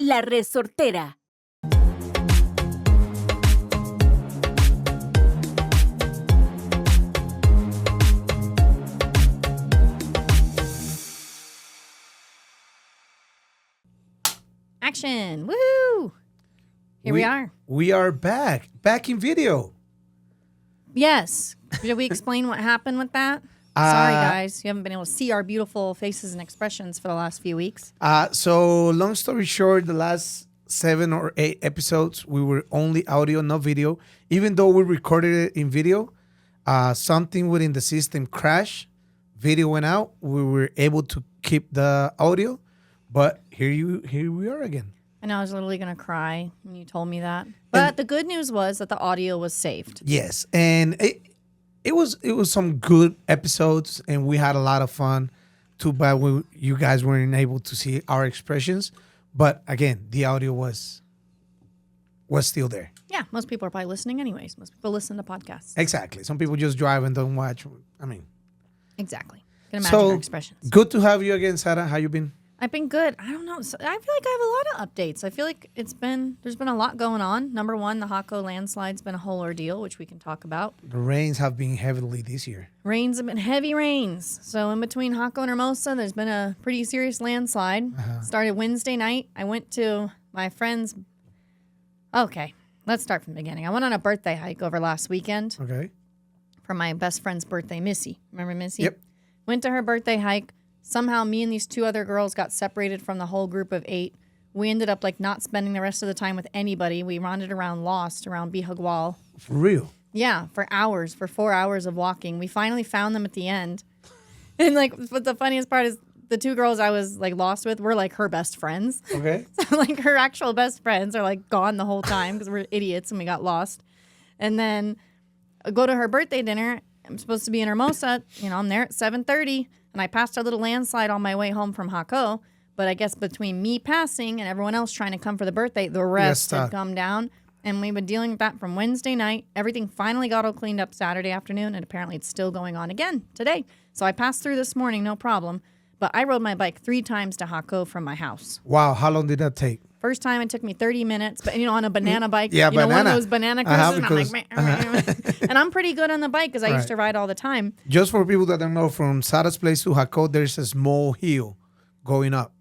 La Resortera. Action! Woohoo! Here we are. We are back in video. Yes. Did we explain what happened with that? Sorry, guys. You haven't been able to see our beautiful faces and expressions for the last few weeks. So long story short, the last 7 or 8 episodes, we were only audio, no video. Even though we recorded it in video, something within the system crashed. Video went out. We were able to keep the audio, but here we are again. I know I was literally going to cry when you told me that. But the good news was that the audio was saved. Yes, and it was some good episodes, and we had a lot of fun. Too bad you guys weren't able to see our expressions, but again, the audio was still there. Yeah, most people are probably listening anyways. Most people listen to podcasts. Exactly. Some people just drive and don't watch. I mean, exactly. Can imagine so our expressions. Good to have you again, Sarah. How you been? I've been good. I don't know. I feel like I have a lot of updates. I feel like there's been a lot going on. Number one, the Jaco landslide's been a whole ordeal, which we can talk about. The rains have been heavily this year. Rains have been heavy rains. So in between Jaco and Hermosa, there's been a pretty serious landslide. Started Wednesday night. I went to my friend's. Okay, let's start from the beginning. I went on a birthday hike over last weekend. Okay. For my best friend's birthday, Missy. Remember Missy? Yep. Went to her birthday hike. Somehow me and these 2 other girls got separated from the whole group of 8. We ended up not spending the rest of the time with anybody. We wandered around lost around Bihagual. For real? Yeah, for 4 hours of walking. We finally found them at the end. And but the funniest part is the 2 girls I was lost with were her best friends. Okay. So her actual best friends are gone the whole time because we're idiots and we got lost. And then I go to her birthday dinner. I'm supposed to be in Hermosa. I'm there at 7:30. And I passed a little landslide on my way home from Jaco. But I guess between me passing and everyone else trying to come for the birthday, the rest had come down. And we've been dealing with that from Wednesday night. Everything finally got all cleaned up Saturday afternoon. And apparently it's still going on again today. So I passed through this morning, no problem. But I rode my bike 3 times to Jaco from my house. Wow. How long did that take? First time it took me 30 minutes, but on a banana bike. Yeah, one of banana. those banana cruises. Because, and I'm and I'm pretty good on the bike because I used to ride all the time. Just for people that don't know, from Sarah's place to Jaco, there's a small hill going up.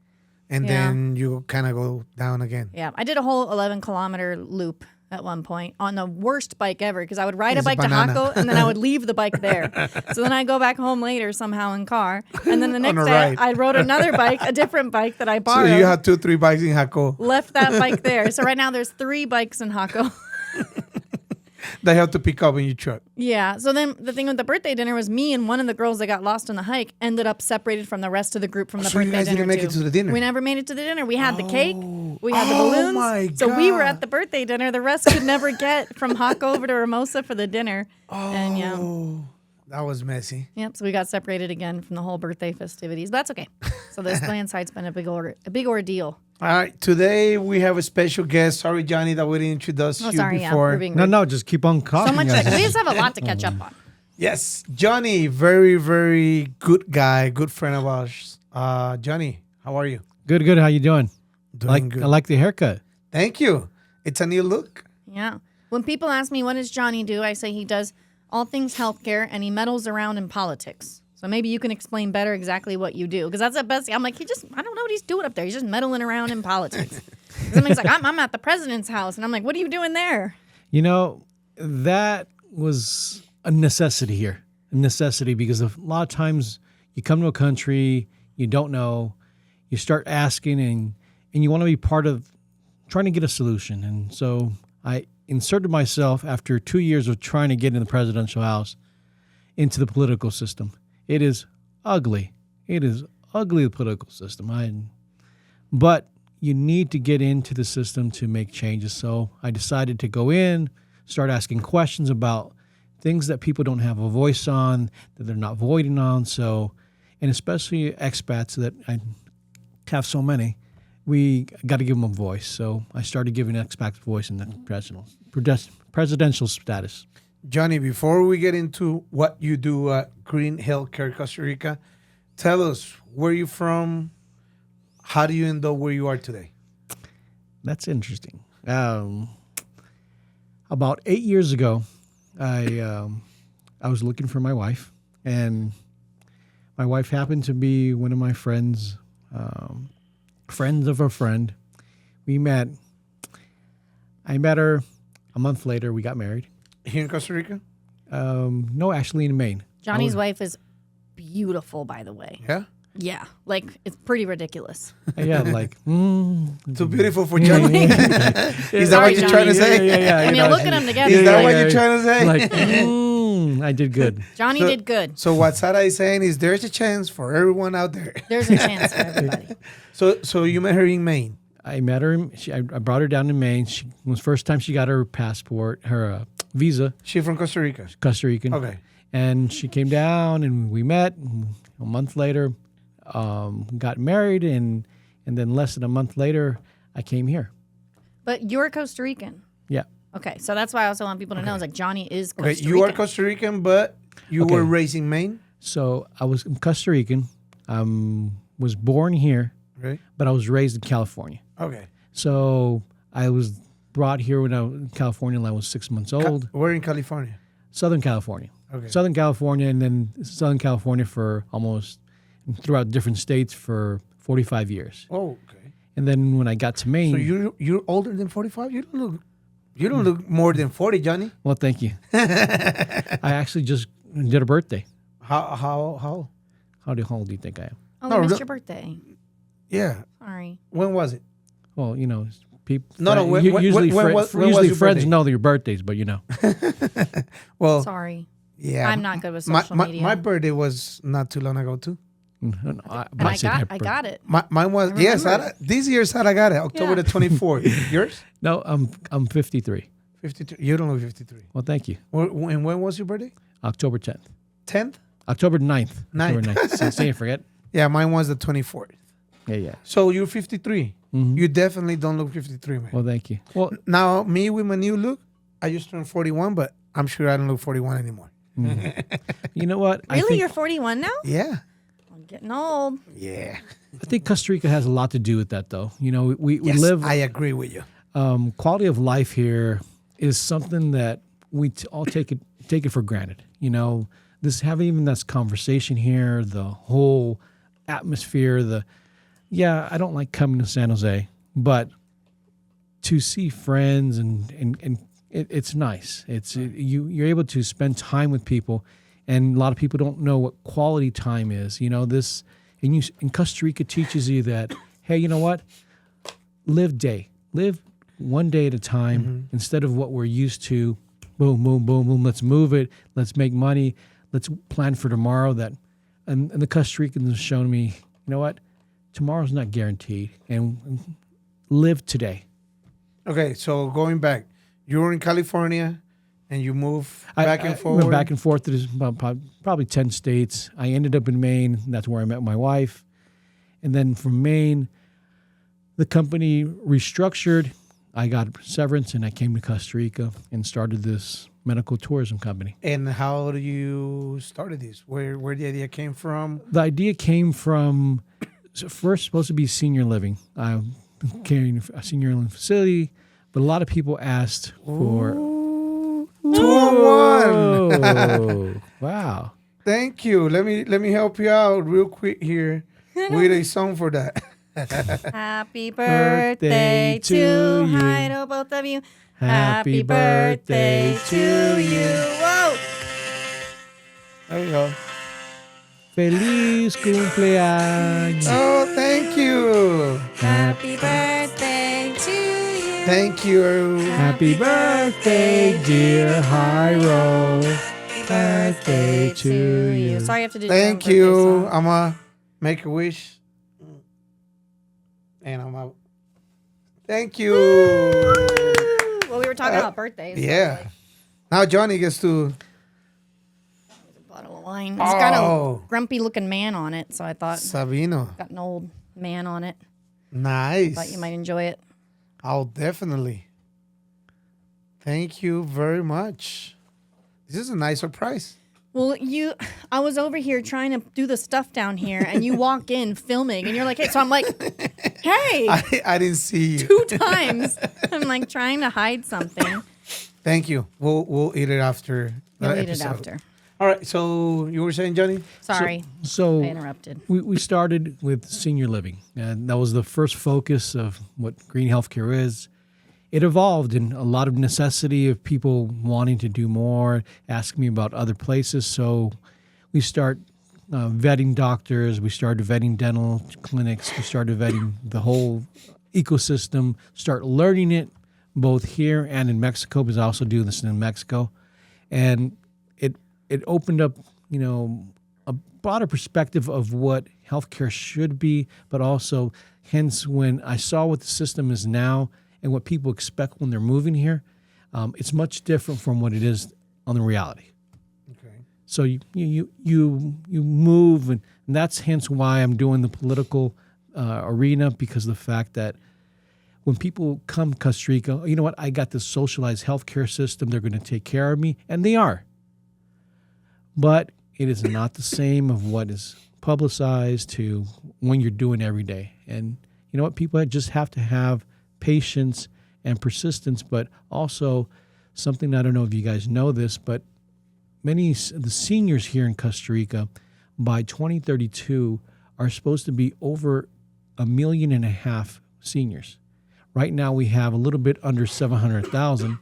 And then you kind of go down again. Yeah, I did a whole 11-kilometer loop at one point on the worst bike ever because I would ride a bike to Jaco and then I would leave the bike there. So then I'd go back home later somehow in car. And then the next day I rode another bike, a different bike that I borrowed. So you had 2-3 bikes in Jaco. Left that bike there. So right now there's 3 bikes in Jaco. They have to pick up in your truck. Yeah. So then the thing with the birthday dinner was me and one of the girls that got lost on the hike ended up separated from the rest of the group from the birthday dinner. So you guys didn't make it to the dinner? We never made it to the dinner. We had the cake. We had the balloons. My God. So we were at the birthday dinner. The rest could never get from Jaco over to Hermosa for the dinner. And that was messy. Yep. So we got separated again from the whole birthday festivities. But that's okay. So this landside's been a big ordeal. All right. Today we have a special guest. Sorry, Johnny, that we didn't introduce you before. No, just keep on talking. So much. We just have a lot to catch up on. Yes, Johnny, very, very good guy, good friend of ours. Johnny, how are you? Good. How you doing? Doing good. I like the haircut. Thank you. It's a new look. Yeah. When people ask me, what does Johnny do? I say he does all things healthcare and he meddles around in politics. So maybe you can explain better exactly what you do. Because that's the best. I'm like, I don't know what he's doing up there. He's just meddling around in politics. Somebody's like, I'm at the president's house. And I'm like, what are you doing there? That was a necessity here. A necessity because a lot of times you come to a country, you don't know, you start asking and you want to be part of trying to get a solution. And so I inserted myself after 2 years of trying to get in the presidential house into the political system. It is ugly. The political system. But you need to get into the system to make changes. So I decided to go in, start asking questions about things that people don't have a voice on, that they're not voting on. So, and especially expats that I have so many, we got to give them a voice. So I started giving expats a voice in the presidential status. Johnny, before we get into what you do at Green Healthcare Costa Rica, tell us where you're from. How do you end up where you are today? That's interesting. About 8 years ago, I was looking for my wife, and my wife happened to be one of my friends, friends of a friend. We met. I met her a month later. We got married. Here in Costa Rica? No, actually in Maine. Johnny's wife is beautiful, by the way. Yeah. Yeah, like it's pretty ridiculous. Yeah, like Too beautiful for Johnny. Is that Sorry, what you're trying to Johnny. say? Yeah. I mean, look at them together. Is that what you're trying to say? Like, I did good. Johnny So- did good. So what Sarah is saying is there's a chance for everyone out there. There's a chance for everybody. So you met her in Maine. I met her. I brought her down to Maine. She it was the first time she got her passport, her visa, She from Costa Rica. Costa Rican. Okay. And she came down, and we met. A month later, got married, and then less than a month later, I came here. But you're Costa Rican. Yeah. Okay, so that's why I also want people to know. It's like Johnny is Costa Okay, Rican. you are Costa Rican, but you Okay. were raised in Maine. So I was Costa Rican. Was born here, Right. but I was raised in California. Okay. So I was brought here when I was in California when I was 6 months old. We're in California. Southern California. Okay. Southern California, and then Southern California for almost throughout different states for 45 years. Oh, okay. And then when I got to Maine, So you're older than 45? You don't look more than 40, Johnny. well, thank you. I actually just did a birthday. How? How old do you think I am? Oh, No, we missed look- your birthday. Yeah. Sorry. When was it? Well, people. No, when usually was usually your friends birthday? know your birthdays, but Well, Sorry. yeah. I'm not good with my, social my, media. my birthday was not too long ago too. and I got it. Mine was yes. remember This year Sarah got it October Yeah. the 24th. Yours? No, I'm 53. 52. You don't look 53. Well, thank you. And when was your birthday? October 10th. 10th? October 9th. Ninth. October 9th. Say forget. Yeah, mine was the 24th. Yeah. So you're 53. You definitely don't look 53, man. Well, thank you. Well, Now, me with my new look, I just turned 41, but I'm sure I don't look 41 anymore. you know what? Really? You're 41 now? Yeah. I'm getting old. Yeah. I think Costa Rica has a lot to do with that, though. We Yes, live. I agree with you. Quality of life here is something that we all take it for granted. This having even this conversation here, the whole atmosphere. I don't like coming to San Jose, but to see friends and it's nice. You're able to spend time with people, and a lot of people don't know what quality time is. And Costa Rica teaches you that, hey, you know what? Live one day at a time instead of what we're used to. Boom, boom, boom, boom. Let's move it. Let's make money. Let's plan for tomorrow. And the Costa Ricans have shown me, you know what? Tomorrow's not guaranteed, and live today. Okay, so going back, you were in California and you moved back and I forth. went back and forth to probably 10 states. I ended up in Maine. That's where I met my wife. And then from Maine, the company restructured. I got severance, and I came to Costa Rica and started this medical tourism company. And how do you started this? Where the idea came from? The idea came from first supposed to be senior living. I came a senior living facility, but a lot of people asked for 201. Oh, wow. Thank you. Let me help you out real quick here with a song for that. Happy birthday to you. Hi to both of you. Happy birthday to you. Whoa. There you go. Feliz cumpleaños. Oh, thank you. Happy birthday to you. Thank you. Happy birthday, dear Jairo. Birthday to you. Sorry, I have to do your own Thank birthday you. song. I'm going to make a wish. And I'm out. Thank you. Well, we were talking about birthdays. so Yeah. like, Now Johnny gets to. a bottle of wine. It's got Oh. a grumpy looking man on it, so I thought Sabino. got an old man on it. Nice. Thought you might enjoy it. Oh, definitely. Thank you very much. This is a nice surprise. Well, I was over here trying to do the stuff down here, and you walk in filming, and you're like, hey, so I'm like, Hey, I didn't see you. 2 times. I'm like trying to hide something. Thank you. We'll eat it after the You'll eat it episode. after. All right. So you were saying, Johnny? Sorry, So I interrupted. we started with senior living, and that was the first focus of what green healthcare is. It evolved in a lot of necessity of people wanting to do more, asking me about other places. So we start vetting doctors, we started vetting dental clinics, we started vetting the whole ecosystem, start learning it both here and in Mexico, because I also do this in Mexico. And it opened up, a broader perspective of what healthcare should be, but also, hence, when I saw what the system is now and what people expect when they're moving here, it's much different from what it is on the reality. Okay. So you move, and that's hence why I'm doing the political arena, because of the fact that when people come to Costa Rica, you know what, I got this socialized healthcare system, they're going to take care of me, and they are. But it is not the same of what is publicized to when you're doing every day. And you know what, people just have to have patience and persistence, but also something, I don't know if you guys know this, but many of the seniors here in Costa Rica by 2032 are supposed to be over 1.5 million seniors. Right now we have a little bit under 700,000,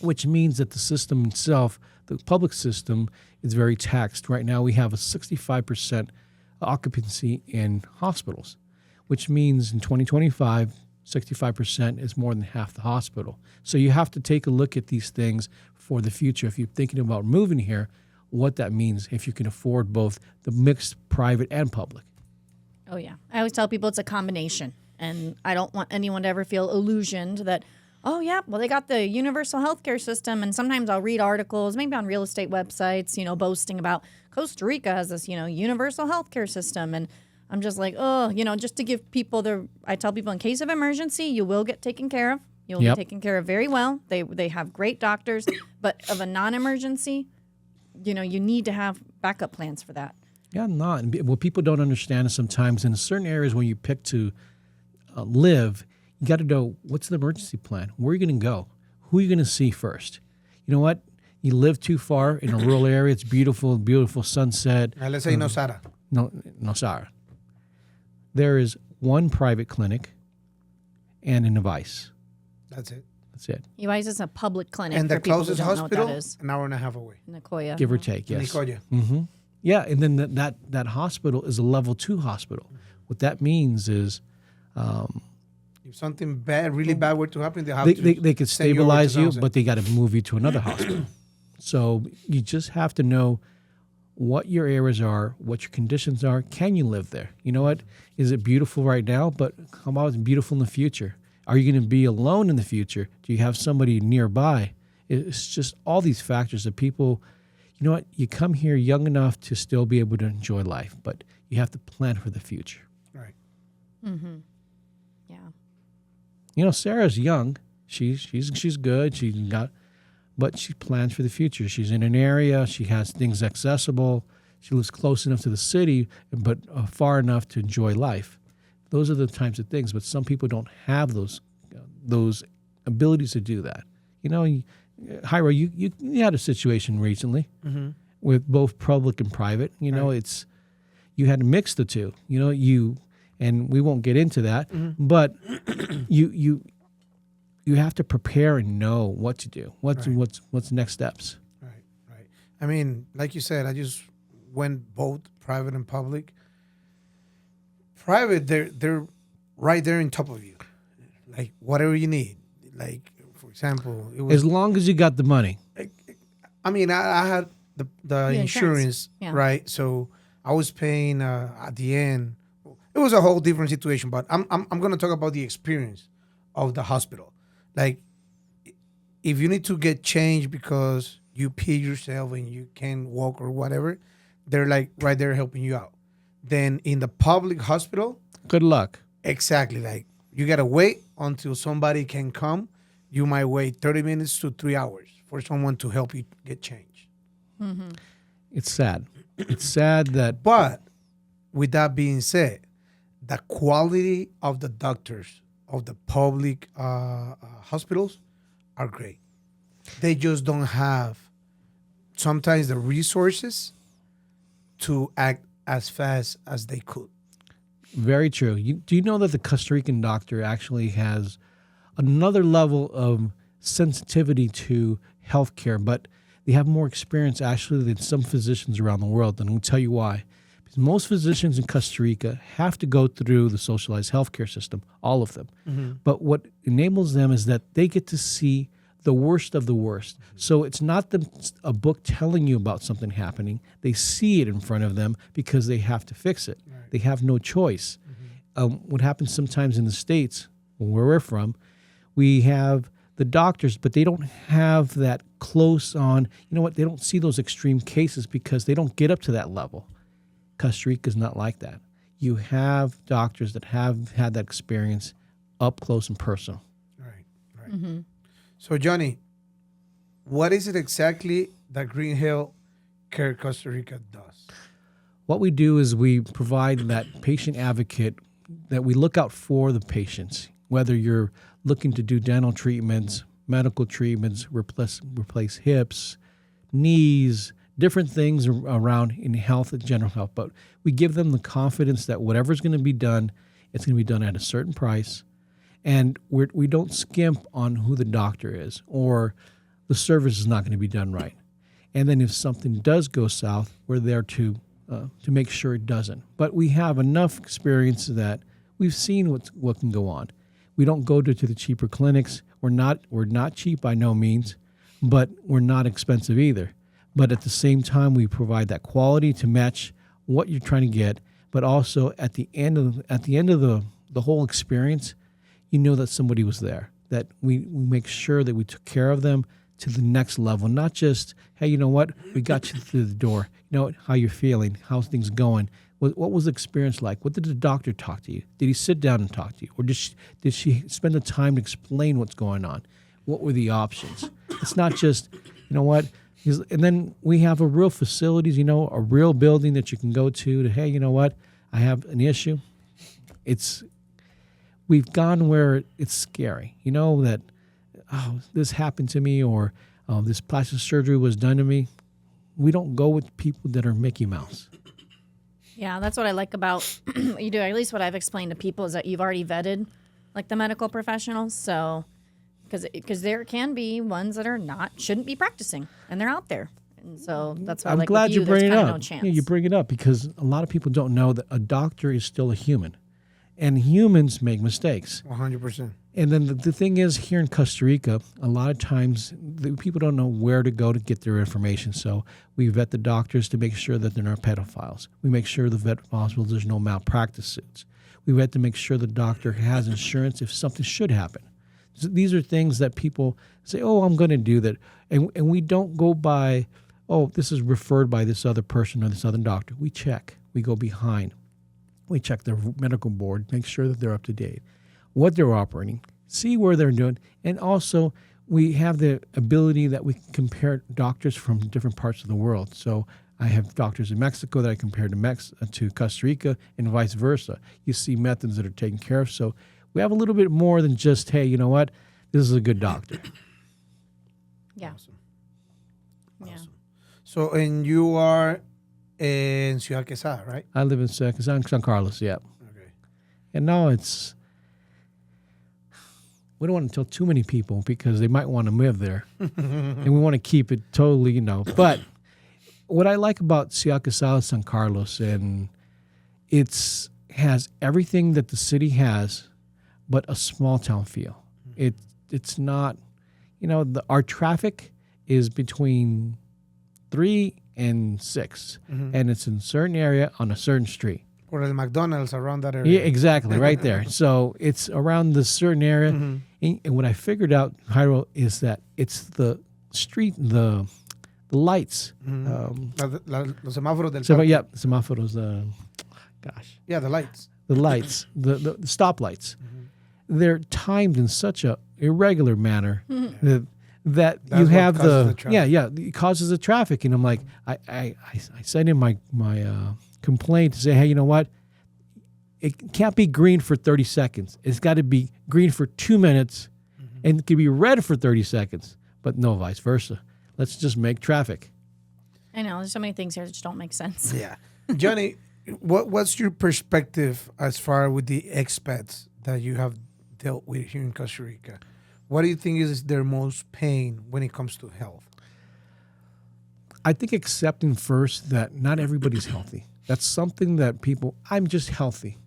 which means that the system itself, the public system, is very taxed. Right now we have a 65% occupancy in hospitals, which means in 2025, 65% is more than half the hospital. So you have to take a look at these things for the future. If you're thinking about moving here, what that means if you can afford both the mixed private and public. Oh, yeah. I always tell people it's a combination. And I don't want anyone to ever feel illusioned that, oh, yeah, well, they got the universal healthcare system. And sometimes I'll read articles, maybe on real estate websites, boasting about Costa Rica has this, universal healthcare system. And I'm just like, oh, just to give people I tell people in case of emergency, you will get taken care of. You'll be taken care of very well. They have great doctors. But of a non-emergency, you need to have backup plans for that. Yeah, not. What people don't understand is sometimes in certain areas when you pick to live, you got to know what's the emergency plan. Where are you going to go? Who are you going to see first? You know what? You live too far in a rural area. It's beautiful, beautiful sunset. Let's say no Sara. No, Sara. There is one private clinic and an Vice. That's it. That's it. UIS is a public clinic. And the for people who closest don't know what that hospital, is. an hour and a half away. Nicoya. Give or take, yes. Nicoya. Mm-hmm. Yeah, and then that hospital is a level 2 hospital. What that means is If something bad, really bad were to happen, they have they could send you over to stabilize you, Thousand. but they got to move you to another hospital. So you just have to know what your areas are, what your conditions are. Can you live there? You know what? Is it beautiful right now? But how about it's beautiful in the future? Are you going to be alone in the future? Do you have somebody nearby? It's just all these factors that people, you know what? You come here young enough to still be able to enjoy life, but you have to plan for the future. Right. Mm-hmm. Yeah. Sarah's young. She's good. But she plans for the future. She's in an area. She has things accessible. She lives close enough to the city, but far enough to enjoy life. Those are the types of things. But some people don't have those abilities to do that. Jairo, you had a situation recently with both public and private. Right. You had to mix the two. And we won't get into that, but you have to prepare and know what to do. What's next steps. Right. I mean, like you said, I just went both private and public. Private, they're right there on top of you, like whatever you need. Like for example, it was As long as you got the money. I mean, I had the insurance, Yeah. right? So I was paying at the end. It was a whole different situation, but I'm going to talk about the experience of the hospital. Like, if you need to get changed because you pee yourself and you can't walk or whatever, they're like right there helping you out. Then in the public hospital, Good luck. exactly, like you got to wait until somebody can come. You might wait 30 minutes to 3 hours for someone to help you get changed. It's sad. It's sad that But with that being said, the quality of the doctors of the public hospitals are great. They just don't have sometimes the resources to act as fast as they could. Very true. Do you know that the Costa Rican doctor actually has another level of sensitivity to healthcare, but they have more experience actually than some physicians around the world. And I'll tell you why. Because most physicians in Costa Rica have to go through the socialized healthcare system, all of them. But what enables them is that they get to see the worst of the worst. So it's not a book telling you about something happening. They see it in front of them because they have to fix it. Right. They have no choice. What happens sometimes in the States, where we're from, we have the doctors, but they don't have that close on, they don't see those extreme cases because they don't get up to that level. Costa Rica is not like that. You have doctors that have had that experience up close and personal. Right. Mm-hmm. So, Johnny, what is it exactly that Green Hill Care Costa Rica does? What we do is we provide that patient advocate that we look out for the patients, whether you're looking to do dental treatments, medical treatments, replace hips, knees, different things around in health and general health. But we give them the confidence that whatever's going to be done, it's going to be done at a certain price. And we don't skimp on who the doctor is or the service is not going to be done right. And then if something does go south, we're there to make sure it doesn't. But we have enough experience that we've seen what can go on. We don't go to the cheaper clinics. We're not cheap by no means, but we're not expensive either. But at the same time, we provide that quality to match what you're trying to get. But also at the end of the whole experience, you know that somebody was there. That we make sure that we took care of them to the next level. Not just, hey, you know what, we got you through the door. You know how you're feeling, how's things going. What was the experience like? What did the doctor talk to you? Did he sit down and talk to you? Or did she spend the time to explain what's going on? What were the options? It's not just, and then we have a real facilities, a real building that you can go to, hey, you know what, I have an issue. We've gone where it's scary, that, this happened to me or this plastic surgery was done to me. We don't go with people that are Mickey Mouse. Yeah, that's what I like about what you do. At least what I've explained to people is that you've already vetted like the medical professionals. So, because there can be ones that shouldn't be practicing, and they're out there. And so that's why I'm I like glad with you, you bring it up. No chance. Yeah, you bring it up because a lot of people don't know that a doctor is still a human, and humans make mistakes. 100%. And then the thing is, here in Costa Rica, a lot of times people don't know where to go to get their information. So we vet the doctors to make sure that they're not pedophiles. We make sure the vet hospitals there's no malpractice suits. We vet to make sure the doctor has insurance if something should happen. So these are things that people say, oh, I'm going to do that. And we don't go by, oh, this is referred by this other person or this other doctor. We check. We go behind. We check their medical board, make sure that they're up to date, what they're operating, see where they're doing. And also, we have the ability that we can compare doctors from different parts of the world. So I have doctors in Mexico that I compare to Costa Rica and vice versa. You see methods that are taken care of. So we have a little bit more than just, hey, you know what? This is a good doctor. Yeah. Awesome. Yeah. Awesome. So, and you are in Ciudad Quesada, right? I live in San Carlos, yeah. Okay. And now we don't want to tell too many people because they might want to live there. And we want to keep it totally, But what I like about Ciudad Quesada, San Carlos, and it's has everything that the city has, but a small town feel. It's not, our traffic is between 3 and 6, and it's in a certain area on a certain street. Or the McDonald's around that area. Yeah, exactly, right there. So it's around this certain area. And what I figured out, Jairo, is that it's the street, the lights. Los semáforos del So, parque. yeah, semáforos, Yeah, the lights. the lights, the stoplights. They're timed in such a irregular manner that That's you what have causes the traffic. it causes the traffic. And I'm like, I sent in my complaint to say, hey, you know what? it can't be green for 30 seconds. It's got to be green for 2 minutes and it can be red for 30 seconds, but no vice versa. Let's just make traffic. I know there's so many things here that just don't make sense. Yeah. Johnny, what's your perspective as far with the expats that you have dealt with here in Costa Rica? What do you think is their most pain when it comes to health? I think accepting first that not everybody's healthy. That's something that people, I'm just healthy.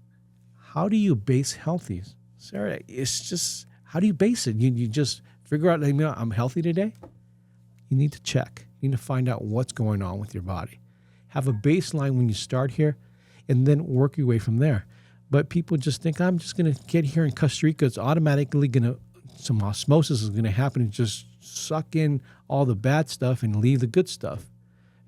How do you base healthy? Sarah, it's just, how do you base it? You just figure out, I'm healthy today? You need to check. You need to find out what's going on with your body. Have a baseline when you start here and then work your way from there. But people just think, I'm just going to get here in Costa Rica. It's automatically going to, some osmosis is going to happen and just suck in all the bad stuff and leave the good stuff.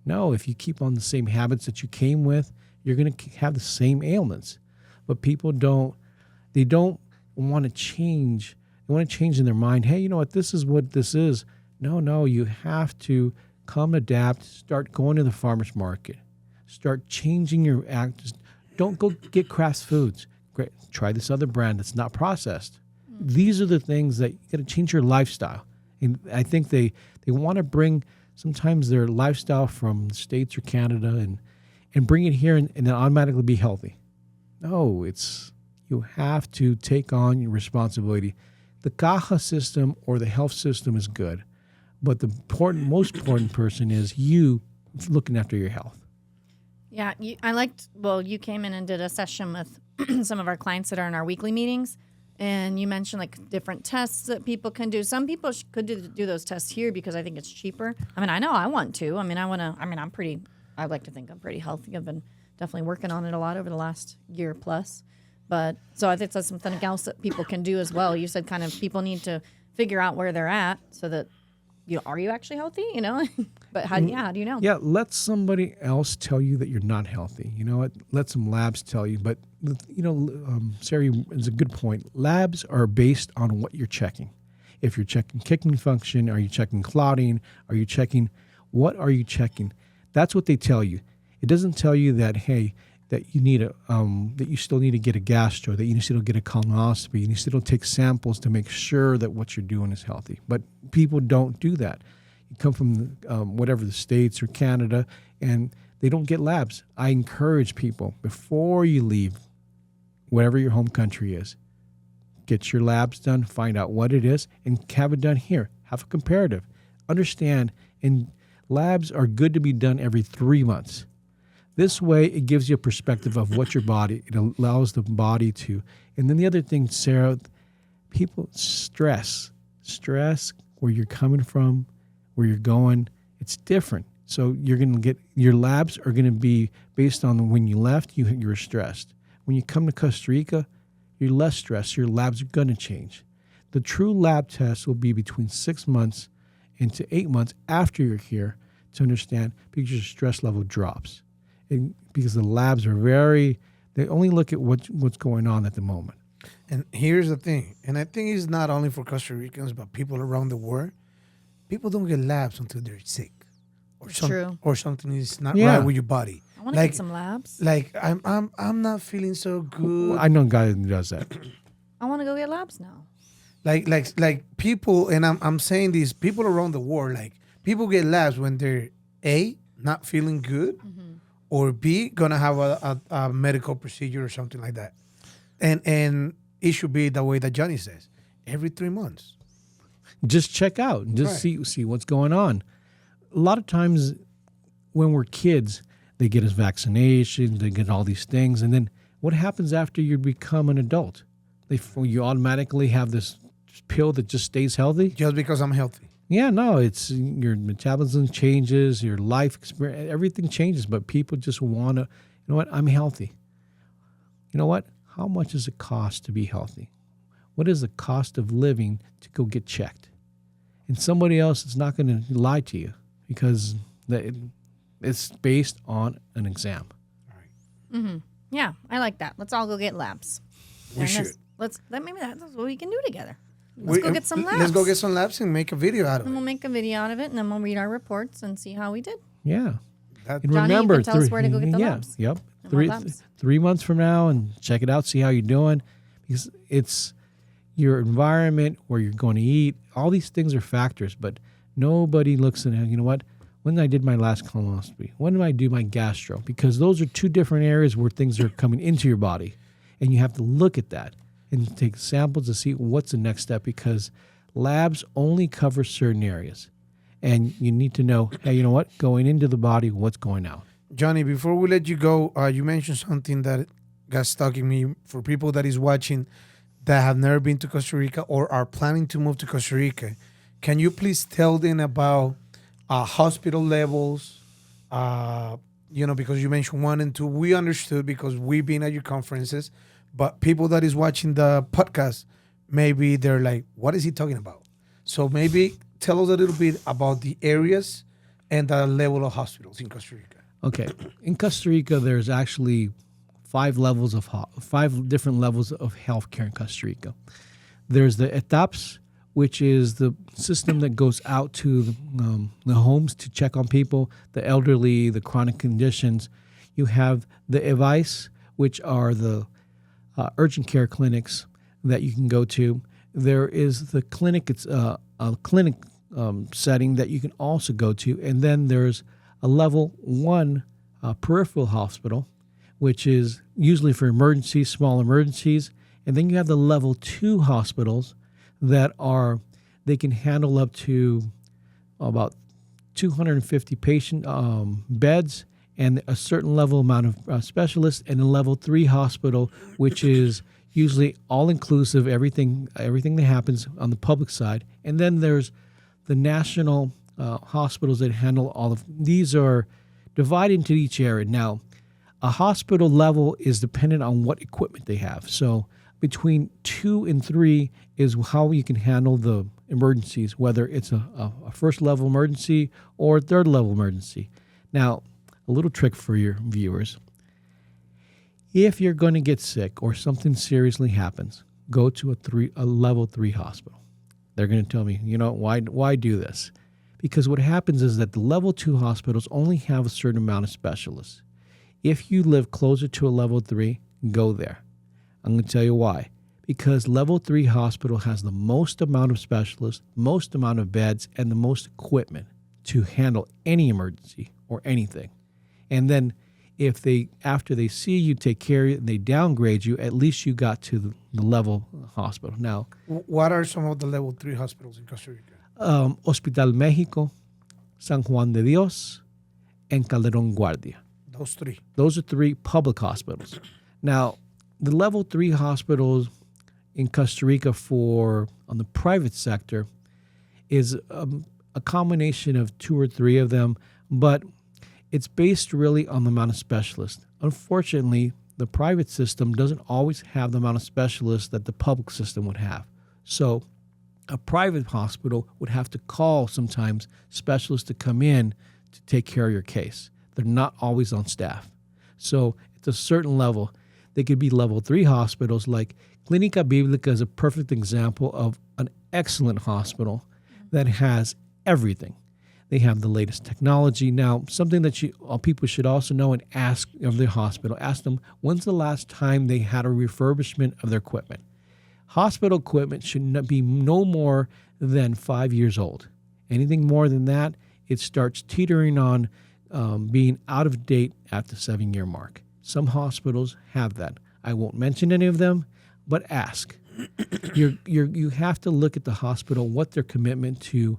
No, if you keep on the same habits that you came with, you're going to have the same ailments. But people don't want to change. They want to change in their mind. Hey, you know what? This is what this is. No, you have to come adapt, start going to the farmer's market, start changing your act. Don't go get Kraft Foods. Great. Try this other brand that's not processed. These are the things that you got to change your lifestyle. And I think they want to bring sometimes their lifestyle from the States or Canada and bring it here and then automatically be healthy. No, you have to take on your responsibility. The Caja system or the health system is good, but the most important person is you looking after your health. Yeah, you came in and did a session with some of our clients that are in our weekly meetings, and you mentioned like different tests that people can do. Some people could do those tests here because I think it's cheaper. I mean, I know I want to. I like to think I'm pretty healthy. I've been definitely working on it a lot over the last year plus. But so I think that's something else that people can do as well. You said kind of people need to figure out where they're at so that, are you actually healthy? But how do you know? Yeah, let somebody else tell you that you're not healthy. You know what? Let some labs tell you. But, Sarah is a good point. Labs are based on what you're checking. If you're checking kidney function, are you checking clotting? What are you checking? That's what they tell you. It doesn't tell you that, hey, that you need that you still need to get a gastro, that you still get a colonoscopy, you still take samples to make sure that what you're doing is healthy. But people don't do that. You come from whatever the States or Canada, and they don't get labs. I encourage people before you leave, whatever your home country is, get your labs done, find out what it is, and have it done here. Have a comparative. Understand, and labs are good to be done every 3 months. This way, it gives you a perspective of what your body, it allows the body to. And then the other thing, Sarah, people stress, where you're coming from, where you're going, it's different. So you're going to get, your labs are going to be based on when you left, you're stressed. When you come to Costa Rica, you're less stressed. Your labs are going to change. The true lab test will be between 6 months and to 8 months after you're here to understand because your stress level drops. Because the labs are they only look at what's going on at the moment. And here's the thing, and I think it's not only for Costa Ricans, but people around the world. People don't get labs until they're sick. True. Or something is not right with your body. I want to get some labs. Like I'm not feeling so good. I know a guy who does that. I want to go get labs now. Like people, and I'm saying this, people around the world, like people get labs when they're A, not feeling good, or B, gonna have a medical procedure or something like that. And it should be the way that Johnny says, every 3 months. Just check out and just see what's going on. A lot of times when we're kids, they get us vaccinations, they get all these things, and then what happens after you become an adult? You automatically have this pill that just stays healthy? Just because I'm healthy. Yeah, no, it's your metabolism changes, your life experience, everything changes, but people just want to, I'm healthy. You know what? How much does it cost to be healthy? What is the cost of living to go get checked? And somebody else is not going to lie to you because it's based on an exam. All right. Mm-hmm. Yeah, I like that. Let's all go get labs. We should. Maybe that's what we can do together. Let's go get some labs. Let's go get some labs and make a video out of And it. we'll make a video out of it, and then we'll read our reports and see how we did. Yeah. That, And Johnny, you remember, can tell us where to go get the labs. Yep. And what labs? 3 months from now, and check it out, see how you're doing, because it's your environment, where you're going to eat. All these things are factors, but nobody looks at, you know what, when I did my last colonoscopy, when did I do my gastro? Because those are two different areas where things are coming into your body, and you have to look at that and take samples to see what's the next step, because labs only cover certain areas. And you need to know, hey, you know what, going into the body, what's going out. Johnny, before we let you go, you mentioned something that got stuck in me for people that is watching that have never been to Costa Rica or are planning to move to Costa Rica. Can you please tell them about hospital levels? Because you mentioned 1 and 2, we understood because we've been at your conferences, but people that is watching the podcast, maybe they're like, what is he talking about? So maybe tell us a little bit about the areas and the level of hospitals in Costa Rica. Okay, in Costa Rica, there's actually 5 different levels of healthcare in Costa Rica. There's the ETAPS, which is the system that goes out to the homes to check on people, the elderly, the chronic conditions. You have the EVICE, which are the urgent care clinics that you can go to. There is the clinic. It's a clinic setting that you can also go to. And then there's a level 1 peripheral hospital, which is usually for emergencies, small emergencies. And then you have the level 2 hospitals that they can handle up to about 250 patient beds and a certain level amount of specialists, and a level 3 hospital, which is usually all-inclusive, everything that happens on the public side. And then there's the national hospitals that handle all of these are divided into each area. Now, a hospital level is dependent on what equipment they have. So between 2 and 3 is how you can handle the emergencies, whether it's a first level emergency or a third level emergency. Now, a little trick for your viewers. If you're going to get sick or something seriously happens, go to a level 3 hospital. They're going to tell me, why do this? Because what happens is that the level 2 hospitals only have a certain amount of specialists. If you live closer to a level 3, go there. I'm going to tell you why. Because level 3 hospital has the most amount of specialists, most amount of beds, and the most equipment to handle any emergency or anything. And then if after they see you take care of you and they downgrade you, at least you got to the level hospital. Now, what are some of the level 3 hospitals in Costa Rica? Hospital Mexico, San Juan de Dios, and Calderón Guardia. Those 3. Those are 3 public hospitals. Now, the level 3 hospitals in Costa Rica on the private sector is a combination of 2 or 3 of them, but it's based really on the amount of specialists. Unfortunately, the private system doesn't always have the amount of specialists that the public system would have. So a private hospital would have to call sometimes specialists to come in to take care of your case. They're not always on staff. So at a certain level, they could be level 3 hospitals. Like Clínica Bíblica is a perfect example of an excellent hospital that has everything. They have the latest technology. Now, something that people should also know and ask of their hospital, ask them, when's the last time they had a refurbishment of their equipment? Hospital equipment should not be no more than 5 years old. Anything more than that, it starts teetering on being out of date at the 7-year mark. Some hospitals have that. I won't mention any of them, but ask. You have to look at the hospital, what their commitment to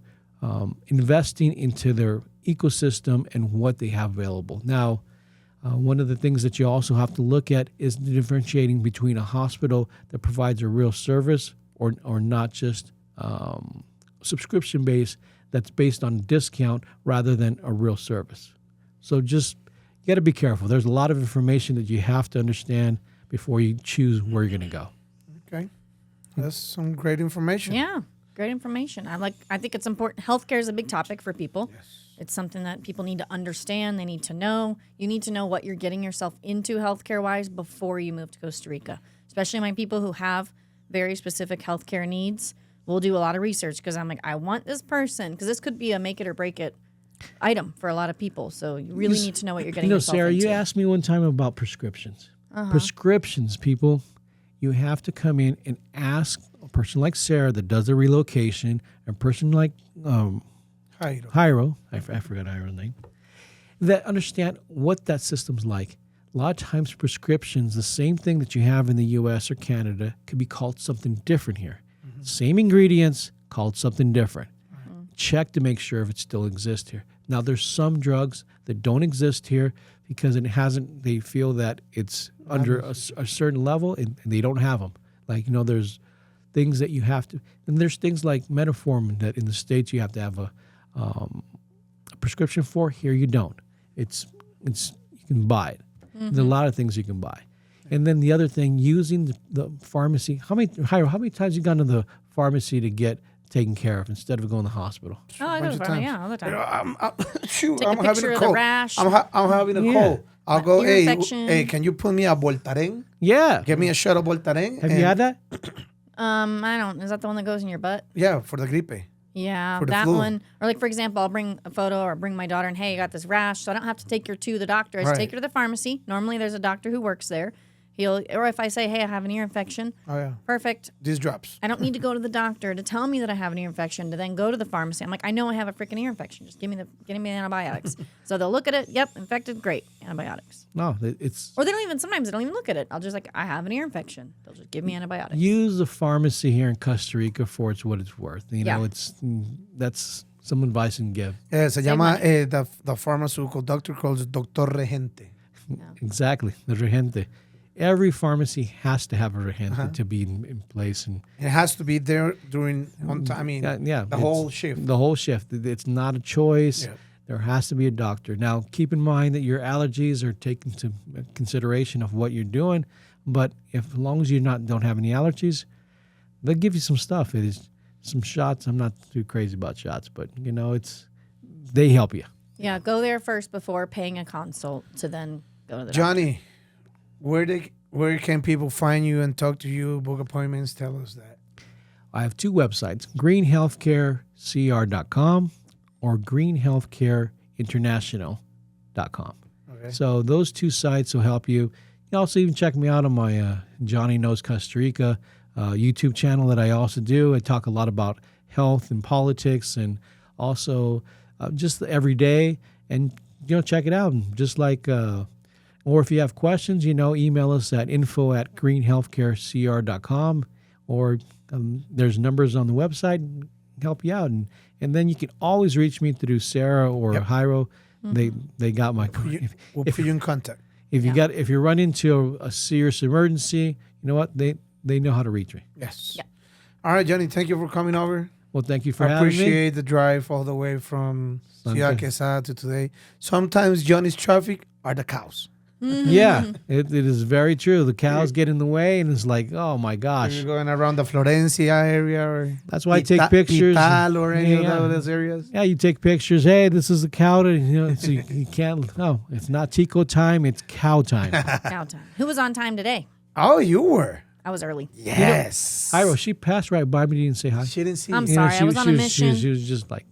investing into their ecosystem and what they have available. Now, one of the things that you also have to look at is the differentiating between a hospital that provides a real service or not just subscription-based that's based on discount rather than a real service. So just you got to be careful. There's a lot of information that you have to understand before you choose where you're going to go. Okay. That's some great information. Yeah, great information. I think it's important. Healthcare is a big topic for people. Yes. It's something that people need to understand. They need to know. You need to know what you're getting yourself into healthcare-wise before you move to Costa Rica. Especially my people who have very specific healthcare needs. We'll do a lot of research because I'm like, I want this person because this could be a make it or break it item for a lot of people. So you really need to know what you're getting You know, yourself Sarah, into. you asked me one time about prescriptions. Prescriptions, people, you have to come in and ask a person like Sarah that does the relocation, a person like Jairo, I forgot Jairo's name, that understand what that system's like. A lot of times prescriptions, the same thing that you have in the U.S. or Canada, could be called something different here. Same ingredients, called something different. Check to make sure if it still exists here. Now, there's some drugs that don't exist here because it hasn't. They feel that it's under a certain level and they don't have them. Like, you know, there's things that you have to, and there's things like metformin that in the States you have to have a prescription for. Here you don't. It's you can buy it. There's a lot of things you can buy. And then the other thing, using the pharmacy. How many times you gone to the pharmacy to get taken care of instead of going to the hospital? Oh, I go to the pharmacy, all the time. Shoot, Take a I'm picture having a of cold. the rash. I'm having a cold. I'll go, ear hey, infection. hey, can you put me a Voltaren? Yeah. Give me a shot of Voltaren. Have you had that? I don't. Is that the one that goes in your butt? Yeah, for the gripe. Yeah, For the that flu. one. Or like, for example, I'll bring a photo or bring my daughter and, hey, I got this rash, so I don't have to take her to the doctor. I just Right. take her to the pharmacy. Normally there's a doctor who works there. Or if I say, hey, I have an ear infection, Oh, yeah. perfect. These drops. I don't need to go to the doctor to tell me that I have an ear infection to then go to the pharmacy. I'm like, I know I have a freaking ear infection. Just give me the antibiotics. So they'll look at it. Yep, infected. Great. Antibiotics. No, it's Or sometimes they don't even look at it. I'll just like, I have an ear infection. They'll just give me antibiotics. use the pharmacy here in Costa Rica for it's what it's worth. You know, Yeah. That's some advice I can give. Se llama, the pharmaceutical doctor calls it Doctor Regente. Exactly, the regente. Every pharmacy has to have a regente to be in place, and It has to be there during on time. I mean, yeah, the it's whole shift. The whole shift. It's not a choice. Yeah. There has to be a doctor. Now, keep in mind that your allergies are taken into consideration of what you're doing. But as long as you don't have any allergies, they'll give you some stuff. It is some shots. I'm not too crazy about shots, but you know, they help you. Yeah, go there first before paying a consult to then go to the Johnny, where can people find you and talk to you, book appointments? Tell us that. I have two websites, greenhealthcarecr.com or greenhealthcareinternational.com. Okay. So those two sites will help you. You can also even check me out on my Johnny Knows Costa Rica YouTube channel that I also do. I talk a lot about health and politics and also just the everyday. And, you know, check it out. And just like, or if you have questions, you know, email us at info@greenhealthcarecr.com or there's numbers on the website and help you out. And then you can always reach me through Sarah or Jairo. They got my. We'll put you in contact. If you run into a serious emergency, you know what? They know how to reach me. Yes. Yeah. All right, Johnny. Thank you for coming over. Well, thank you for I having me. appreciate the drive all the way from Ciudad Okay. Quesada to today. Sometimes Johnny's traffic are the cows. Yeah, it is very true. The cows get in the way, and it's like, oh my gosh. You're going around the Florencia area or That's why I take pictures. Pital or any Yeah. of those areas. Yeah, you take pictures. Hey, this is the cow. You know, so you can't. No, it's not Tico time. It's cow time. Cow time. Who was on time today? Oh, you were. I was early. Yes. Iro, she passed right by me. Didn't say hi. She didn't see I'm you. sorry. Sorry, I was on a mission. She was just like,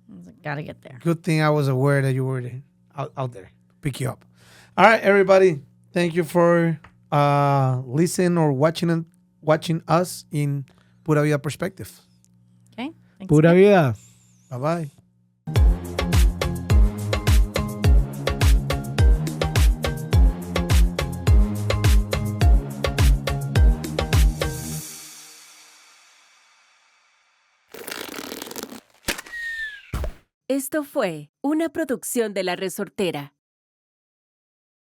I was like, gotta get there. Good thing I was aware that you were there, out there. Pick you up. All right, everybody. Thank you for listening or watching us in Pura Vida Perspective. Okay. Thanks pura again. vida. Bye-bye. Esto fue una producción de La Resortera.